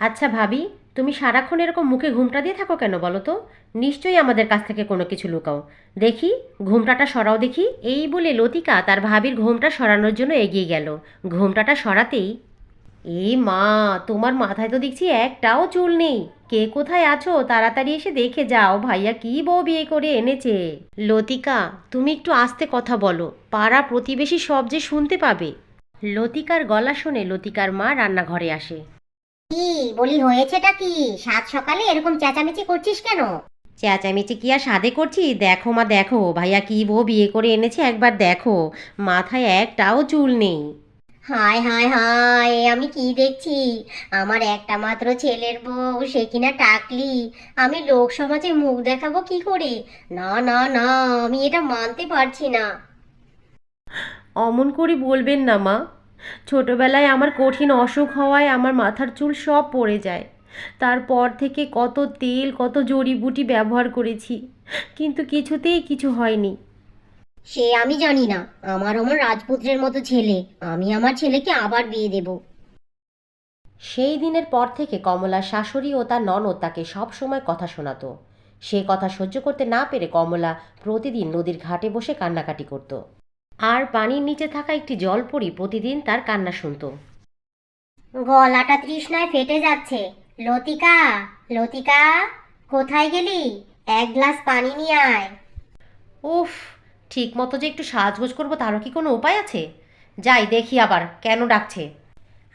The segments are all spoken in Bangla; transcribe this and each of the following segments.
আচ্ছা ভাবি, তুমি সারাক্ষণ এরকম মুখে ঘুমটা দিয়ে থাকো কেন বলো তো? নিশ্চয়ই আমাদের কাছ থেকে কোনো কিছু লুকাও। দেখি, ঘোমটাটা সরাও দেখি। এই বলে লতিকা তার ভাবির ঘোমটা সরানোর জন্য এগিয়ে গেল। ঘোমটাটা সরাতেই, এই মা, তোমার মাথায় তো দেখছি একটাও চুল নেই। কে কোথায় আছো তাড়াতাড়ি এসে দেখে যাও, ভাইয়া কি বউ বিয়ে করে এনেছে। লতিকা, তুমি একটু আস্তে কথা বলো, পাড়া প্রতিবেশী সব যে শুনতে পাবে। লতিকার গলা শুনে লতিকার মা রান্নাঘরে আসে। কি বলি, হয়েছেটা কি? সাত সকালে এরকম চেঁচামেচি করছিস কেন? চেঁচামেচি কি আর সাধে করছি? দেখো মা দেখো, ভাইয়া কি বউ বিয়ে করে এনেছে একবার দেখো। মাথায় একটাও চুল নেই। হায় হায় হায়, আমি কি দেখছি? আমার একটা মাত্র ছেলের বউ, সে কিনা টাকলি। আমি লোক সমাজে মুখ দেখাবো কি করে? না না না, আমি এটা মানতে পারছি না। অমন করে বলবেন না মা। ছোটবেলায় আমার কঠিন অসুখ হওয়ায় আমার মাথার চুল সব পড়ে যায়। তারপর থেকে কত তেল কত জড়িবুটি ব্যবহার করেছি, কিন্তু কিছুতেই কিছু হয়নি। সে আমি জানি না। আমার অমন রাজপুত্রের মতো ছেলে, আমি আমার ছেলেকে আবার বিয়ে দেব। সেই দিনের পর থেকে কমলার শাশুড়ি ও তার ননদ তাকে সব সময় কথা শোনাতো। সে কথা সহ্য করতে না পেরে কমলা প্রতিদিন নদীর ঘাটে বসে কান্নাকাটি করত। আর পানির নিচে থাকা একটি জলপরী প্রতিদিন তার কান্না শুনত। গলাটা তৃষ্ণায় ফেটে যাচ্ছে। লতিকা, লতিকা, কোথায় গেলি? এক গ্লাস পানি নিয়ে আয়। উফ, ঠিক মতো যে একটু সাজগোজ করবো তারও কি কোনো উপায় আছে? যাই দেখি আবার কেন ডাকছে।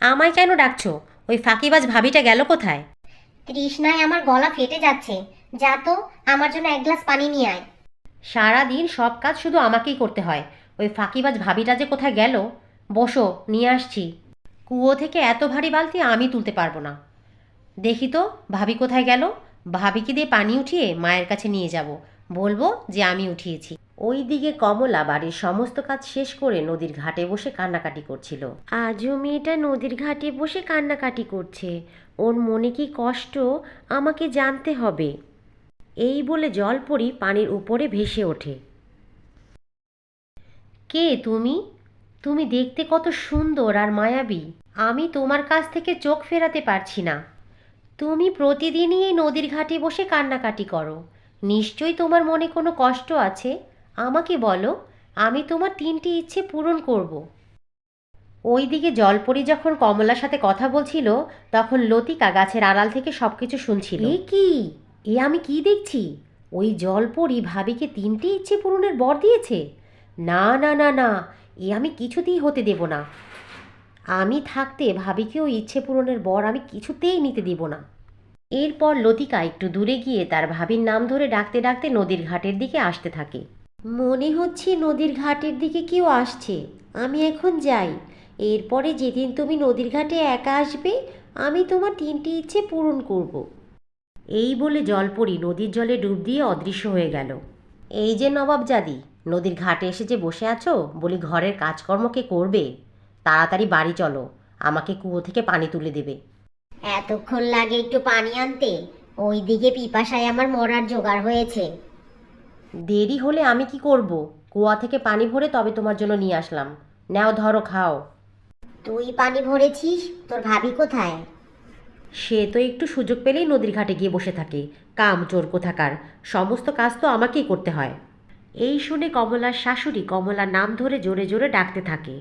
আমায় কেন ডাকছো? ওই ফাঁকিবাজ ভাবিটা গেল কোথায়? তৃষ্ণায় আমার গলা ফেটে যাচ্ছে। যা তো, আমার জন্য এক গ্লাস পানি নিয়ে আয়। সারা দিন সব কাজ শুধু আমাকেই করতে হয়। ওই ফাঁকিবাজ ভাবিটা যে কোথায় গেল। বসো, নিয়ে আসছি। কুয়ো থেকে এত ভারী বালতি আমি তুলতে পারবো না। দেখি তো, ভাবি কোথায় গেল। ভাবিকে দিয়ে পানি উঠিয়ে মায়ের কাছে নিয়ে যাব, বলবো যে আমি উঠিয়েছি। ওই দিকে কমলা বাড়ির সমস্ত কাজ শেষ করে নদীর ঘাটে বসে কান্নাকাটি করছিল। আজও মেয়েটা নদীর ঘাটে বসে কান্নাকাটি করছে। ওর মনে কি কষ্ট আমাকে জানতে হবে। এই বলে জলপরি পানির উপরে ভেসে ওঠে। কে তুমি? তুমি দেখতে কত সুন্দর আর মায়াবী। আমি তোমার কাছ থেকে চোখ ফেরাতে পারছি না। তুমি প্রতিদিনই এই নদীর ঘাটে বসে কান্নাকাটি করো। নিশ্চয়ই তোমার মনে কোনো কষ্ট আছে। আমাকে বলো, আমি তোমার 3টি ইচ্ছে পূরণ করব। ওইদিকে জলপরি যখন কমলার সাথে কথা বলছিল, তখন লতিকা গাছের আড়াল থেকে সবকিছু শুনছিল। এ কি? এ আমি কি দেখছি? ওই জলপরি ভাবিকে 3টি ইচ্ছে পূরণের বর দিয়েছে? না না না না, এ আমি কিছুতেই হতে দেব না। আমি থাকতে ভাবিকেও ইচ্ছে পূরণের বর আমি কিছুতেই নিতে দেব না। এরপর লতিকা একটু দূরে গিয়ে তার ভাবির নাম ধরে ডাকতে ডাকতে নদীর ঘাটের দিকে আসতে থাকে। মনে হচ্ছে নদীর ঘাটের দিকে কেউ আসছে। আমি এখন যাই। এরপরে যেদিন তুমি নদীর ঘাটে একা আসবে, আমি তোমার 3টি ইচ্ছে পূরণ করব। এই বলে জলপরি নদীর জলে ডুব দিয়ে অদৃশ্য হয়ে গেল। এই যে নবাবজাদি, নদীর ঘাটে এসে যে বসে আছো, বলি ঘরের কাজকর্ম কে করবে? তাড়াতাড়ি বাড়ি চলো, আমাকে কুয়ো থেকে পানি তুলে দেবে। এতক্ষণ লাগে একটু পানি আনতে? ওইদিকে পিপাসায় আমার মরার জোগাড় হয়েছে। দেরি হলে আমি কি করব? কুয়া থেকে পানি ভরে তবে তোমার জন্য নিয়ে আসলাম। নাও ধরো, খাও। তুই পানি ভরেছিস? তোর ভাবি কোথায়? সে তো একটু সুযোগ পেলেই নদীর ঘাটে গিয়ে বসে থাকে। কাম চোর কোথাকার, সমস্ত কাজ তো আমাকেই করতে হয়। এই শুনে কমলার শাশুড়ি কমলার নাম ধরে জোরে জোরে ডাকতে থাকে।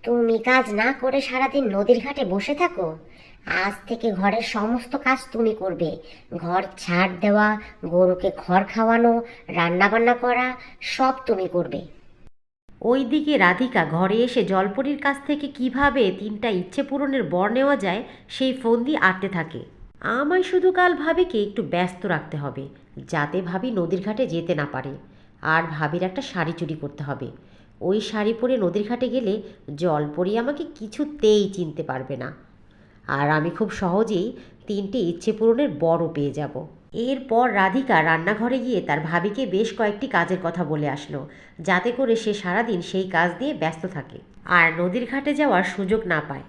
তুমি কাজ না করে সারাদিন নদীর ঘাটে বসে থাকো? আজ থেকে ঘরের সমস্ত কাজ তুমি করবে। ঘর ঝাড় দেওয়া, গরুকে খড় খাওয়ানো, রান্না বান্না করা, সব তুমি করবে। ওইদিকে রাধিকা ঘরে এসে জলপরীর কাছ থেকে কিভাবে 3টা ইচ্ছে পূরণের বর নেওয়া যায় সেই ফন্দি আঁটতে থাকে। আমায় শুধু কাল ভাবিকে একটু ব্যস্ত রাখতে হবে, যাতে ভাবি নদীর ঘাটে যেতে না পারে। আর ভাবির একটা শাড়ি চুরি করতে হবে। ওই শাড়ি পরে নদীর ঘাটে গেলে জলপরী আমাকে কিছুতেই চিনতে পারবে না। আর আমি খুব সহজেই 3টে ইচ্ছে পূরণের বরও পেয়ে যাব। এরপর রাধিকা রান্নাঘরে গিয়ে তার ভাবিকে বেশ কয়েকটি কাজের কথা বলে আসলো, যাতে করে সে সারাদিন সেই কাজ দিয়ে ব্যস্ত থাকে আর নদীর ঘাটে যাওয়ার সুযোগ না পায়।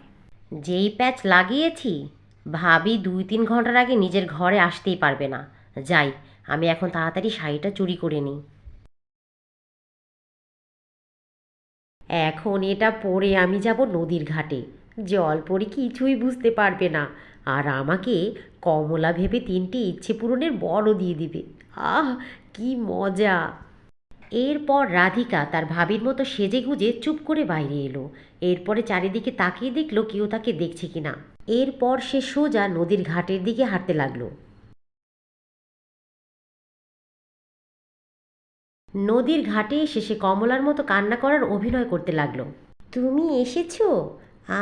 যেই প্যাচ লাগিয়েছি, ভাবি 2-3 ঘন্টার আগে নিজের ঘরে আসতেই পারবে না। যাই, আমি এখন তাড়াতাড়ি শাড়িটা চুরি করে নিই। এখন এটা পরে আমি যাব নদীর ঘাটে। জলপরি কিছুই বুঝতে পারবে না। আর আমাকে কমলা ভেবে 3টি ইচ্ছে পূরণের বরও দিয়ে দিবে। আহ, কি মজা! এরপর রাধিকা তার ভাবির মতো সেজেগুজে চুপ করে বাইরে এলো। এরপরে চারিদিকে তাকিয়ে দেখলো কেউ তাকে দেখছে কিনা। এরপর সে সোজা নদীর ঘাটের দিকে হাঁটতে লাগলো। নদীর ঘাটে এসে সে কমলার মতো কান্না করার অভিনয় করতে লাগলো। তুমি এসেছো?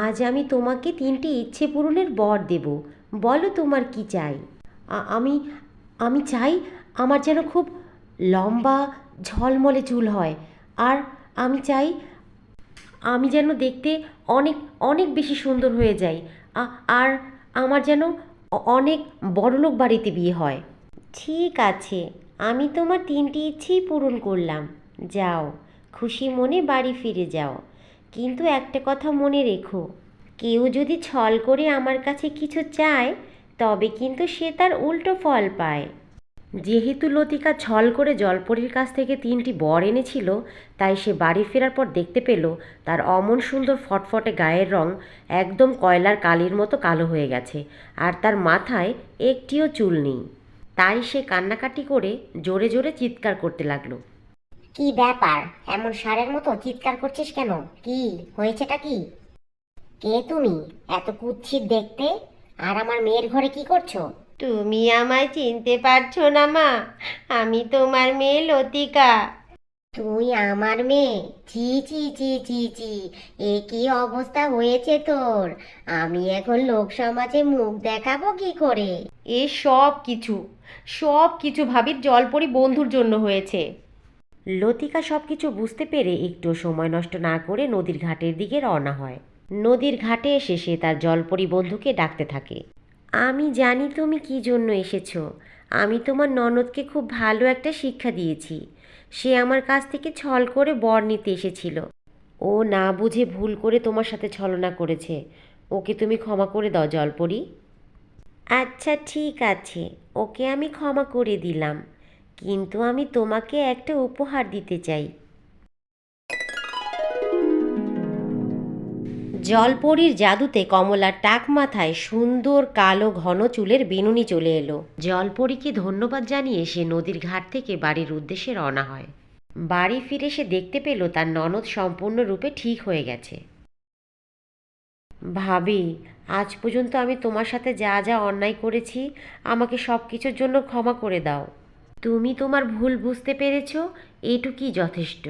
আজ আমি তোমাকে 3টি ইচ্ছে পূরণের বর দেব। বলো তোমার কি চাই? আমি আমি চাই আমার যেন খুব লম্বা ঝলমলে চুল হয়। আর আমি চাই আমি যেন দেখতে অনেক অনেক বেশি সুন্দর হয়ে যাই। আর আমার যেন অনেক বড়লোক বাড়িতে বিয়ে হয়। ঠিক আছে, আমি তোমার 3টি ইচ্ছেই পূরণ করলাম। যাও, খুশি মনে বাড়ি ফিরে যাও। কিন্তু একটা কথা মনে রেখো, কেউ যদি ছল করে আমার কাছে কিছু চায়, তবে কিন্তু সে তার উল্টো ফল পায়। যেহেতু লতিকা ছল করে জলপরীর কাছ থেকে 3টি বর এনেছিল, তাই সে বাড়ি ফেরার পর দেখতে পেল তার অমন সুন্দর ফটফটে গায়ের রং একদম কয়লার কালির মতো কালো হয়ে গেছে, আর তার মাথায় একটিও চুল নেই। তাই সে কান্নাকাটি করে জোরে জোরে চিৎকার করতে লাগলো। কি ব্যাপার, এমন ষাঁড়ের মতো চিৎকার করছিস কেন? কি হয়েছেটা কি? কে তুমি? এত কুৎসিত দেখতে, আর আমার মেয়ের ঘরে কি করছো? তুমি আমায় চিনতে পারছো না মা? আমি তোমার মেয়ে লতিকা। তুই আমার মেয়ে? ছি ছি ছি ছি ছি, এ কি অবস্থা হয়েছে তোর? আমি এখন লোক সমাজে মুখ দেখাবো কি করে? এ সব কিছু ভাবির জলপরি বন্ধুর জন্য হয়েছে। লতিকা সব কিছু বুঝতে পেরে একটু সময় নষ্ট না করে নদীর ঘাটের দিকে রওনা হয়। নদীর ঘাটে এসে সে তার জলপরি বন্ধুকে ডাকতে থাকে। আমি জানি তুমি কি জন্য এসেছো। আমি তোমার ননদকে খুব ভালো একটা শিক্ষা দিয়েছি। সে আমার কাছ থেকে ছল করে বর নিতে এসেছিল। ও না বুঝে ভুল করে তোমার সাথে ছলনা করেছে। ওকে তুমি ক্ষমা করে দাও জলপরি। আচ্ছা ঠিক আছে, ওকে আমি ক্ষমা করে দিলাম। কিন্তু আমি তোমাকে একটা উপহার দিতে চাই। জলপরীর জাদুতে কমলার টাক মাথায় সুন্দর কালো ঘন চুলের বিনুনি চলে এলো। জলপরীকে ধন্যবাদ জানিয়ে সে নদীর ঘাট থেকে বাড়ির উদ্দেশ্যে রওনা হয়। বাড়ি ফিরে সে দেখতে পেল তার ননদ সম্পূর্ণরূপে ঠিক হয়ে গেছে। ভাবি, আজ পর্যন্ত আমি তোমার সাথে যা যা অন্যায় করেছি, আমাকে সব কিছুর জন্য ক্ষমা করে দাও। তুমি তোমার ভুল বুঝতে পেরেছ, এটুকুই যথেষ্ট।